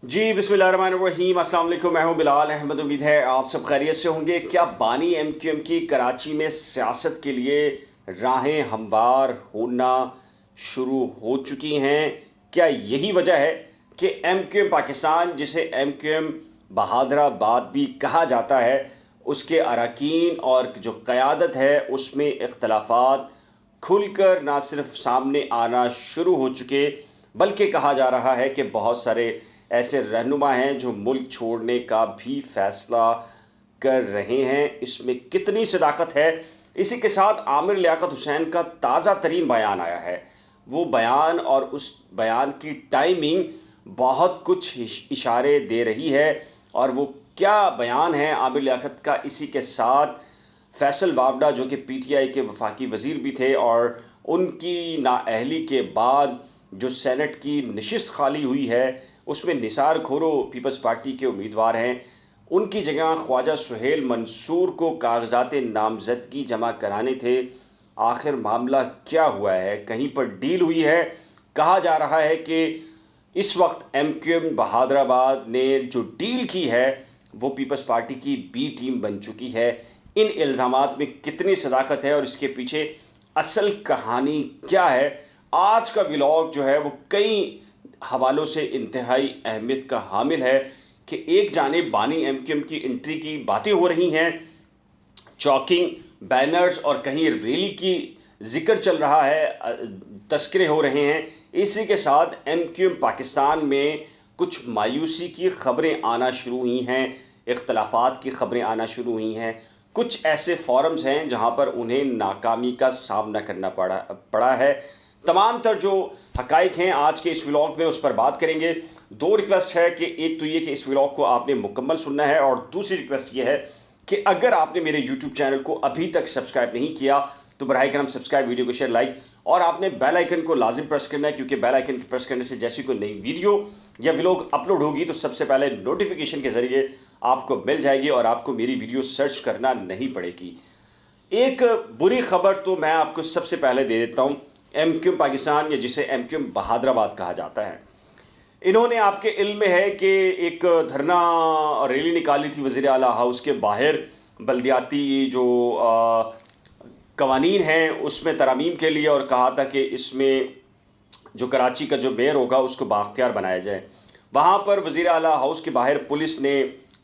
जी बिस्मिल्लाहिर्रहमानिर्रहीम, अस्सलाम वालेकुम। मैं हूं बिलाल अहमद। उम्मीद है आप सब खैरियत से होंगे। क्या बानी एमक्यूएम की कराची में सियासत के लिए राहें हमवार होना शुरू हो चुकी हैं? क्या यही वजह है कि एमक्यूएम पाकिस्तान, जिसे एमक्यूएम बहादराबाद भी कहा जाता है, उसके अरकान और जो क़यादत है उसमें इख्तलाफात खुलकर ना सिर्फ सामने आना शुरू हो चुके, बल्कि कहा जा रहा है कि बहुत सारे ऐसे रहनुमा हैं जो मुल्क छोड़ने का भी फ़ैसला कर रहे हैं। इसमें कितनी सदाकत है? इसी के साथ आमिर लियाकत हुसैन का ताज़ा तरीन बयान आया है। वो बयान और उस बयान की टाइमिंग बहुत कुछ इशारे दे रही है। और वो क्या बयान है आमिर लियाकत का? इसी के साथ फैसल वावडा, जो कि पीटीआई के वफाकी वज़ीर भी थे, और उनकी नाअहली के बाद जो सेनेट की नशिस्त खाली हुई है उसमें निसार खोरो पीपल्स पार्टी के उम्मीदवार हैं, उनकी जगह ख्वाजा सुहेल मंसूर को कागजात नामजदगी जमा कराने थे। आखिर मामला क्या हुआ है? कहीं पर डील हुई है? कहा जा रहा है कि इस वक्त एमक्यूएम बहादराबाद ने जो डील की है वो पीपल्स पार्टी की बी टीम बन चुकी है। इन इल्ज़ामात में कितनी सदाकत है और इसके पीछे असल कहानी क्या है? आज का व्लॉग जो है वो कई हवालों से इंतहाई अहमियत का हामिल है कि एक जानिब बानी एमक्यूएम की एंट्री की बातें हो रही हैं, चॉकिंग बैनर्स और कहीं रैली की जिक्र चल रहा है, तस्करे हो रहे हैं। इसी के साथ एमक्यूएम पाकिस्तान में कुछ मायूसी की ख़बरें आना शुरू हुई हैं, इख्तलाफात की ख़बरें आना शुरू हुई हैं। कुछ ऐसे फोरम्स हैं जहां पर उन्हें नाकामी का सामना करना पड़ा है। तमाम तर जो हकाइक हैं आज के इस व्लॉग में उस पर बात करेंगे। दो रिक्वेस्ट है कि एक तो ये कि इस व्लॉग को आपने मुकम्मल सुनना है, और दूसरी रिक्वेस्ट ये है कि अगर आपने मेरे यूट्यूब चैनल को अभी तक सब्सक्राइब नहीं किया तो बराए करम सब्सक्राइब, वीडियो को शेयर, लाइक, और आपने बेल आइकन को लाजिम प्रेस करना है, क्योंकि बेल आइकन प्रेस करने से जैसी कोई नई वीडियो या व्लॉग अपलोड होगी तो सबसे पहले नोटिफिकेशन के ज़रिए आपको मिल जाएगी और आपको मेरी वीडियो सर्च करना नहीं पड़ेगी। एक बुरी खबर तो मैं आपको सबसे पहले दे देता हूँ। एमक्यूएम पाकिस्तान, या जिसे एमक्यूएम बहादराबाद कहा जाता है, इन्होंने, आपके इल्म में है कि एक धरना रैली निकाली थी वज़ीर आला हाउस के बाहर, बल्दियाती जो कवानीन हैं उसमें तरमीम के लिए, और कहा था कि इसमें जो कराची का जो मेयर होगा उसको बाख्तियार बनाया जाए। वहाँ पर वज़ीर आला हाउस के बाहर पुलिस ने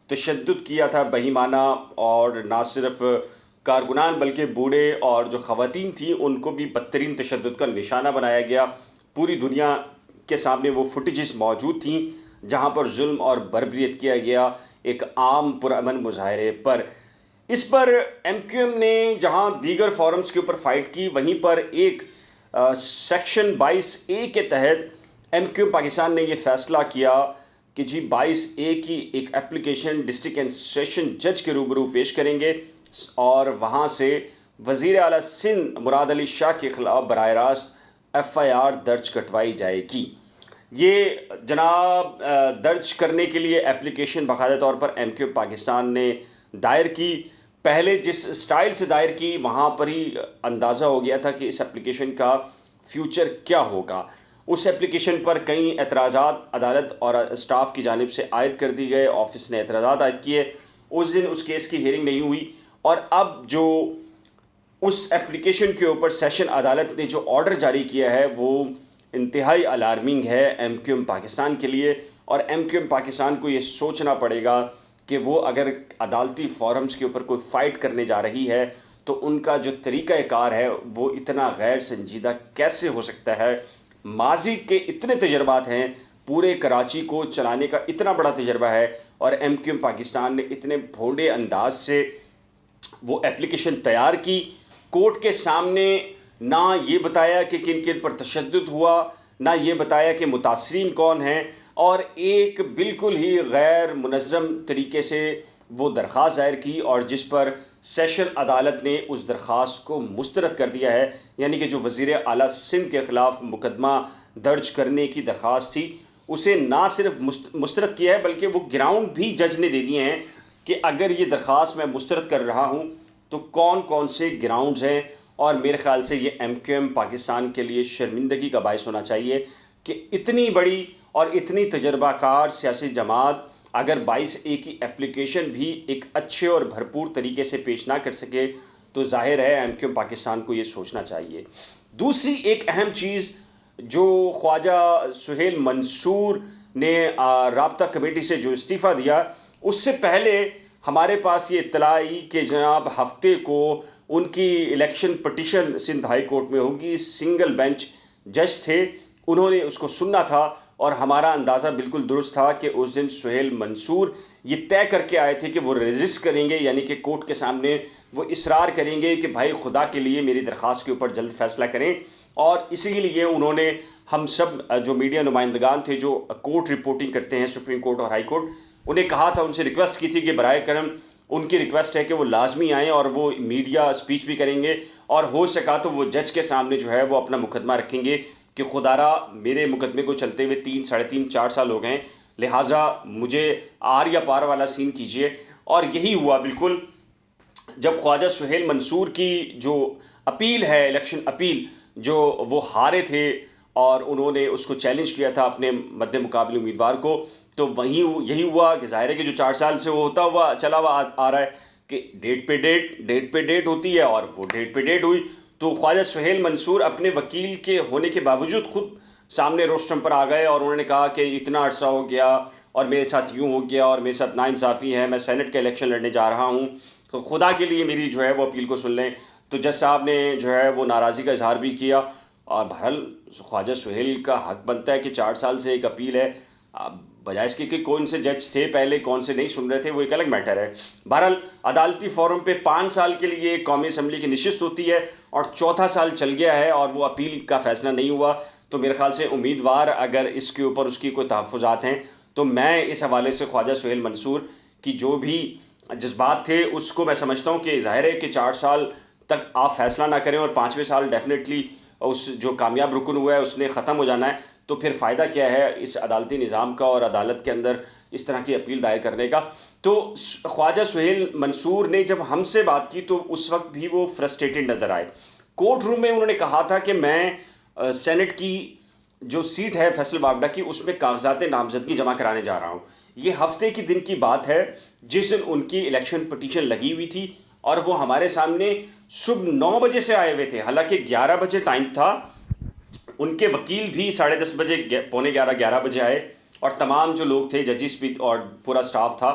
तशद्दुद किया था बहीमाना, और ना सिर्फ कारकुनान बल्कि बूढ़े और जो ख़वातीन थी उनको भी बदतरीन तशद्दुद का निशाना बनाया गया। पूरी दुनिया के सामने वो फुटेजेस मौजूद थी जहाँ पर जुल्म और बर्बरियत किया गया एक आम पुरअमन मुजाहरे पर। इस पर एमक्यूएम ने जहाँ दीगर फोरम्स के ऊपर फाइट की, वहीं पर एक सेक्शन 22A के तहत एमक्यूएम पाकिस्तान ने ये फ़ैसला किया कि जी 22A की एक एप्लीकेशन डिस्ट्रिक्ट एंड सेशन जज के रूबरू पेश करेंगे, और वहाँ से वज़ीर आला सिंध मुराद अली शाह के ख़िलाफ़ बराह रास्त FIR दर्ज कटवाई जाएगी। ये जनाब दर्ज करने के लिए एप्लीकेशन बाकायदा तौर पर एमक्यूएम पाकिस्तान ने दायर की। पहले जिस स्टाइल से दायर की वहाँ पर ही अंदाज़ा हो गया था कि इस एप्लीकेशन का फ्यूचर क्या होगा। उस एप्लीकेशन पर कई एतराज़ात अदालत और स्टाफ की जानिब से आयद कर दी गए, ऑफिस ने एतराज़ात आयद किए। उस दिन उस केस की हियरिंग नहीं हुई, और अब जो उस एप्लीकेशन के ऊपर सेशन अदालत ने जो ऑर्डर जारी किया है वो इंतहाई अलार्मिंग है एमक्यूएम पाकिस्तान के लिए। और एमक्यूएम पाकिस्तान को ये सोचना पड़ेगा कि वो अगर अदालती फोरम्स के ऊपर कोई फ़ाइट करने जा रही है तो उनका जो तरीक़ाकार है वो इतना गैर संजीदा कैसे हो सकता है। माजी के इतने तजर्बात हैं, पूरे कराची को चलाने का इतना बड़ा तजर्बा है, और एमक्यूएम पाकिस्तान ने इतने भोंडे अंदाज से वो एप्लीकेशन तैयार की, कोर्ट के सामने ना ये बताया कि किन किन पर तशद्दुद हुआ, ना ये बताया कि मुतासरीन कौन हैं, और एक बिल्कुल ही गैर मुनज़्ज़म तरीके से वो दरख्वास्त दायर की, और जिस पर सेशन अदालत ने उस दरख्वास्त को मुस्तरद कर दिया है। यानी कि जो वज़ीर आला सिंध के ख़िलाफ़ मुकदमा दर्ज करने की दरख्वास्त थी उसे ना सिर्फ मुस्तरद किया है, बल्कि वो ग्राउंड भी जज ने दे दिए हैं कि अगर ये दरख्वास्त मैं मुस्तरद कर रहा हूँ तो कौन कौन से ग्राउंड्स हैं। और मेरे ख़्याल से ये एमक्यूएम पाकिस्तान के लिए शर्मिंदगी का बायस होना चाहिए कि इतनी बड़ी और इतनी तजर्बाकार सियासी जमात अगर 22A की एप्लीकेशन भी एक अच्छे और भरपूर तरीके से पेश ना कर सके तो जाहिर है एमक्यूएम पाकिस्तान को ये सोचना चाहिए। दूसरी एक अहम चीज़ जो ख्वाजा सुहेल मंसूर ने राब्ता कमेटी से जो इस्तीफ़ा दिया, उससे पहले हमारे पास ये इत्तला आई कि जनाब हफ्ते को उनकी election petition Sindh high court में होगी। सिंगल बेंच जज थे, उन्होंने उसको सुनना था और हमारा अंदाज़ा बिल्कुल दुरुस्त था कि उस दिन सुहेल मंसूर ये तय करके आए थे कि वो रेजिस्ट करेंगे, यानी कि कोर्ट के सामने वो इसरार करेंगे कि भाई खुदा के लिए मेरी दरख्वास्त के ऊपर जल्द फैसला करें। और इसीलिए उन्होंने हम सब जो मीडिया नुमाइंदगान थे जो कोर्ट रिपोर्टिंग करते हैं सुप्रीम कोर्ट और हाई कोर्ट, उन्हें कहा था, उनसे रिक्वेस्ट की थी कि बराए करम उनकी रिक्वेस्ट है कि वो लाजमी आएँ और वो मीडिया स्पीच भी करेंगे और हो सका तो वो जज के सामने जो है वो अपना मुकदमा रखेंगे कि खुदारा मेरे मुकदमे को चलते हुए 3, साढ़े 3, 4 साल हो गए, लिहाजा मुझे आर या पार वाला सीन कीजिए। और यही हुआ बिल्कुल। जब ख्वाजा सुहेल मंसूर की जो अपील है, इलेक्शन अपील, जो वो हारे थे और उन्होंने उसको चैलेंज किया था अपने मद्दे मुकाबले उम्मीदवार को, तो वहीं यही हुआ कि ज़ाहिर है कि जो 4 साल से वो होता हुआ चला हुआ आ रहा है कि डेट पे डेट होती है और वो डेट पे डेट हुई। तो ख्वाजा सुहेल मंसूर अपने वकील के होने के बावजूद खुद सामने रोस्टम पर आ गए और उन्होंने कहा कि इतना अर्सा हो गया और मेरे साथ यूँ हो गया और मेरे साथ नाइंसाफ़ी है, मैं सेनेट का इलेक्शन लड़ने जा रहा हूँ, तो खुदा के लिए मेरी जो है वो अपील को सुन लें। तो जज साहब ने जो है वो नाराज़गी का इजहार भी किया और बहरहाल ख्वाजा सुहेल का हक बनता है कि 4 साल से एक अपील है, बजाय इसके कि कौन से जज थे पहले, कौन से नहीं सुन रहे थे, वो एक अलग मैटर है। बहरहाल अदालती फोरम पे 5 साल के लिए कौमी असम्बली की नशिस्त होती है और चौथा साल चल गया है और वो अपील का फ़ैसला नहीं हुआ। तो मेरे ख्याल से उम्मीदवार अगर इसके ऊपर उसकी कोई तहफ़्फ़ुज़ात हैं तो मैं इस हवाले से ख्वाजा सुहेल मंसूर की जो भी जज्बात थे उसको मैं समझता हूँ कि ज़ाहिर है कि 4 साल तक आप फ़ैसला ना करें और 5वें साल डेफिनेटली उस जो कामयाब रुकन हुआ है उसने ख़त्म हो जाना है, तो फिर फ़ायदा क्या है इस अदालती निज़ाम का और अदालत के अंदर इस तरह की अपील दायर करने का। तो ख्वाजा सुहेल मंसूर ने जब हमसे बात की तो उस वक्त भी वो फ्रस्ट्रेटेड नज़र आए। कोर्ट रूम में उन्होंने कहा था कि मैं सेनेट की जो सीट है फैसल बावडा की, उसमें कागजात नामजदगी जमा कराने जा रहा हूँ। ये हफ्ते की दिन की बात है जिस दिन उनकी इलेक्शन पटिशन लगी हुई थी और वो हमारे सामने सुबह 9 बजे से आए हुए थे, हालांकि 11 बजे टाइम था। उनके वकील भी 10:30 बजे, पौने 11 बजे आए और तमाम जो लोग थे, जजिस भी और पूरा स्टाफ था,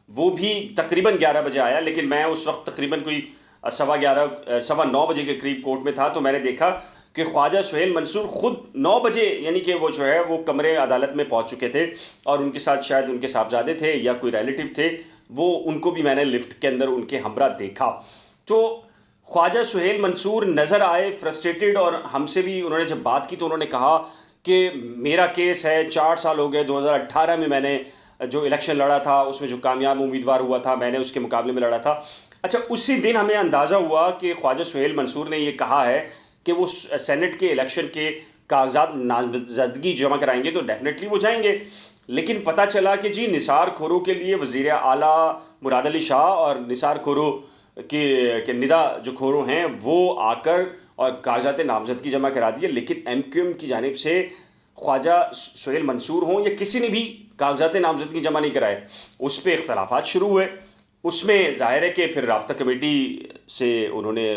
वो भी तकरीबन 11 बजे आया। लेकिन मैं उस वक्त तकरीबन कोई 9:15 बजे के करीब कोर्ट में था, तो मैंने देखा कि ख्वाजा सुहेल मंसूर ख़ुद 9 बजे यानी कि वो जो है वो कमरे अदालत में पहुंच चुके थे और उनके साथ शायद उनके साहबजादे थे या कोई रिलेटिव थे, वो उनको भी मैंने लिफ्ट के अंदर उनके हमरा देखा। तो ख्वाजा सुहेल मंसूर नज़र आए फ्रस्ट्रेटेड और हमसे भी उन्होंने जब बात की तो उन्होंने कहा कि मेरा केस है, 4 साल हो गए, 2018 में मैंने जो इलेक्शन लड़ा था उसमें जो कामयाब उम्मीदवार हुआ था मैंने उसके मुकाबले में लड़ा था। अच्छा, उसी दिन हमें अंदाज़ा हुआ कि ख्वाजा सुहेल मंसूर ने ये कहा है कि वो सेनेट के इलेक्शन के कागजात नामजदगी जमा कराएंगे तो डेफिनेटली वो जाएंगे। लेकिन पता चला कि जी निसार खोरों के लिए वज़ीर आला मुराद अली शाह और निसार खोरों के निदा जो खोरों हैं वो आकर और कागजात नामजदगी जमा करा दिए, लेकिन एमक्यूएम की जानिब से ख्वाजा सुहेल मंसूर हों या किसी ने भी कागजात नामजदगी जमा नहीं कराए। उस पर इख्तलाफात शुरू हुए। उसमें ज़ाहिर है कि फिर राब्ता कमेटी से उन्होंने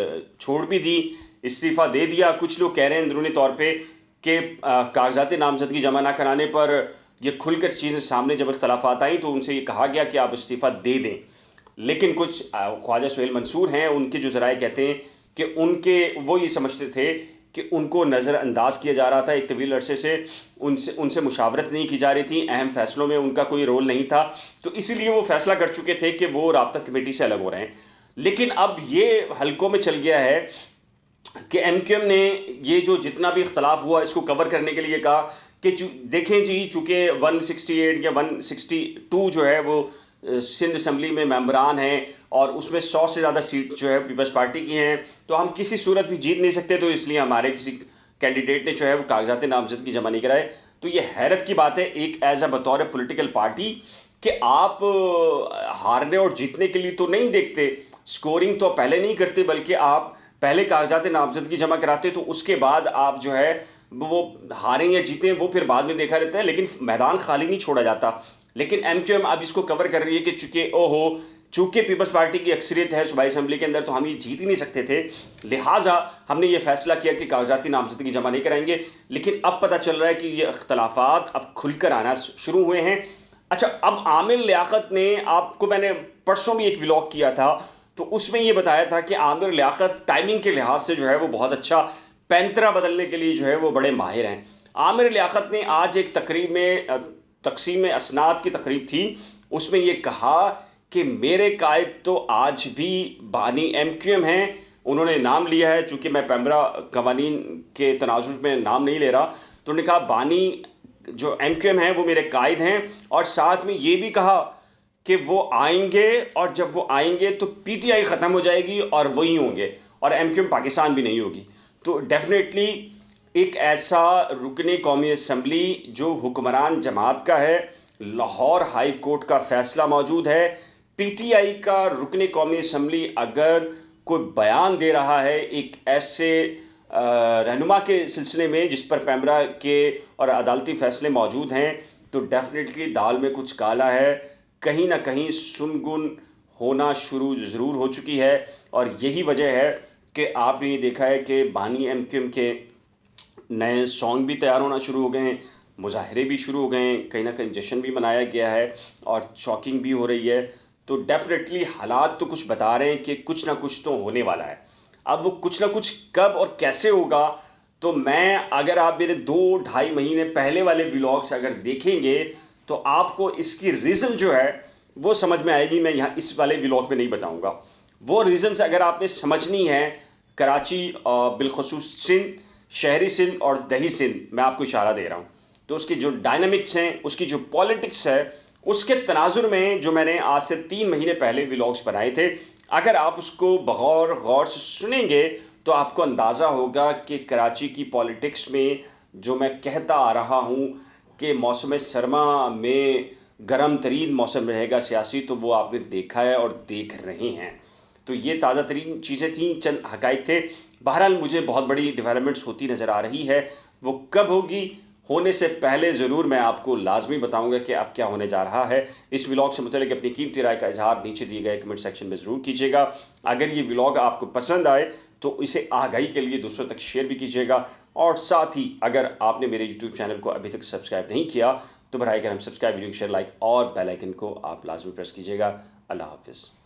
छोड़ भी दी, इस्तीफ़ा दे दिया। कुछ लोग कह रहे हैं अंदरूनी तौर पे कि कागजात नामजदगी जमा ना कराने पर ये खुलकर चीज़ें सामने जब इख्तलाफात आई तो उनसे ये कहा गया कि आप इस्तीफ़ा दे दें। लेकिन कुछ ख्वाजा सुहेल मंसूर हैं, उनके जो ज़राए कहते हैं कि वो ये समझते थे कि उनको नज़रअंदाज किया जा रहा था एक तवील अरसे से, उनसे मुशावरत नहीं की जा रही थी, अहम फ़ैसलों में उनका कोई रोल नहीं था, तो इसीलिए वो फ़ैसला कर चुके थे कि वो राब्ता कमेटी से अलग हो रहे हैं। लेकिन अब ये हलकों में चल गया है कि एमक्यूएम ने ये जो जितना भी इख्तलाफ हुआ इसको कवर करने के लिए कहा कि देखें जी, चूँकि 168 या 162 जो है वो सिंध असम्बली में मेंबरान हैं और उसमें 100 से ज़्यादा सीट जो है पीपल्स पार्टी की हैं, तो हम किसी सूरत भी जीत नहीं सकते, तो इसलिए हमारे किसी कैंडिडेट ने जो है वो कागजात नामजदगी जमा नहीं कराए। तो ये हैरत की बात है एक एज बतौर पॉलिटिकल पार्टी कि आप हारने और जीतने के लिए तो नहीं देखते, स्कोरिंग तो पहले नहीं करते, बल्कि आप पहले कागजात नामजदगी जमा कराते तो उसके बाद आप जो है वो हारें या जीतें वो फिर बाद में देखा रहता है, लेकिन मैदान खाली नहीं छोड़ा जाता। लेकिन एमक्यूएम अब इसको कवर कर रही है कि चूंकि पीपल्स पार्टी की अक्सरियत है सूबाई असम्बली के अंदर, तो हम ये जीत ही नहीं सकते थे, लिहाजा हमने ये फैसला किया कि कागजाती नामजदगी जमा नहीं कराएंगे। लेकिन अब पता चल रहा है कि ये अख्तलाफात अब खुलकर आना शुरू हुए हैं। अच्छा, अब आमिर लियाकत ने, आपको मैंने परसों भी एक व्लॉग किया था, तो उसमें ये बताया था कि आमिर लियाकत टाइमिंग के लिहाज से जो है वो बहुत अच्छा, पैंतरा बदलने के लिए जो है वो बड़े माहिर हैं। आमिर लियाकत ने आज एक तकरीब में, तकसीम असनाद की तकरीब थी, उसमें ये कहा कि मेरे कायद तो आज भी बानी एमक्यूएम हैं। उन्होंने नाम लिया है, चूँकि मैं पैमरा कवानीन के तनाजुर में नाम नहीं ले रहा, तो उन्होंने कहा बानी जो एमक्यूएम हैं वो मेरे कायद हैं, और साथ में ये भी कहा कि वो आएंगे, और जब वो आएंगे तो पीटीआई ख़त्म हो जाएगी और वही होंगे, और एमक्यूएम पाकिस्तान भी नहीं होगी। तो डेफिनेटली एक ऐसा रुकने कौमी असम्बली जो हुक्मरान जमात का है, लाहौर हाई कोर्ट का फ़ैसला मौजूद है, पीटीआई का रुकने कौमी असम्बली अगर कोई बयान दे रहा है एक ऐसे रहनुमा के सिलसिले में जिस पर पैमरा के और अदालती फ़ैसले मौजूद हैं, तो डेफिनेटली दाल में कुछ काला है, कहीं ना कहीं सुनगुन होना शुरू ज़रूर हो चुकी है। और यही वजह है कि आपने ये देखा है कि बानी एमक्यूएम के नए सॉन्ग भी तैयार होना शुरू हो गए हैं, मुजाहरे भी शुरू हो गए हैं, कहीं ना कहीं जश्न भी मनाया गया है और चॉकिंग भी हो रही है। तो डेफिनेटली हालात तो कुछ बता रहे हैं कि कुछ ना कुछ तो होने वाला है। अब वो कुछ ना कुछ कब और कैसे होगा, तो मैं, अगर आप मेरे 2-2.5 महीने पहले वाले व्लॉग्स अगर देखेंगे तो आपको इसकी रीज़न जो है वो समझ में आएगी। मैं यहाँ इस वाले व्लॉग में नहीं बताऊँगा। वो रीज़न्स अगर आपने समझनी है, कराची बिलखसूस सिंध, शहरी सिंध और दही सिंध, मैं आपको इशारा दे रहा हूँ, तो उसकी जो डायनामिक्स हैं, उसकी जो पॉलिटिक्स है, उसके तनाजुर में जो मैंने आज से 3 महीने पहले व्लॉग्स बनाए थे, अगर आप उसको बगौर गौर से सुनेंगे तो आपको अंदाज़ा होगा कि कराची की पॉलिटिक्स में जो मैं कहता आ रहा हूँ कि मौसम सरमा में गर्म तरीन मौसम रहेगा सियासी, तो वो आपने देखा है और देख रहे हैं। तो ये ताज़ा तरीन चीज़ें थी, चंद हक़ाइक़ थे। बहरहाल मुझे बहुत बड़ी डेवलपमेंट्स होती नज़र आ रही है, वो कब होगी, होने से पहले ज़रूर मैं आपको लाजमी बताऊंगा कि अब क्या होने जा रहा है। इस व्लॉग से मुतल्लिक़ अपनी कीमती राय का इजहार नीचे दिए गए कमेंट सेक्शन में ज़रूर कीजिएगा। अगर ये व्लॉग आपको पसंद आए तो इसे आगाही के लिए दूसरों तक शेयर भी कीजिएगा, और साथ ही अगर आपने मेरे यूट्यूब चैनल को अभी तक सब्सक्राइब नहीं किया तो बराए करम सब्सक्राइब, वीडियो शेयर, लाइक और बेल आइकन को आप लाजमी प्रेस कीजिएगा। अल्लाह हाफ़िज़।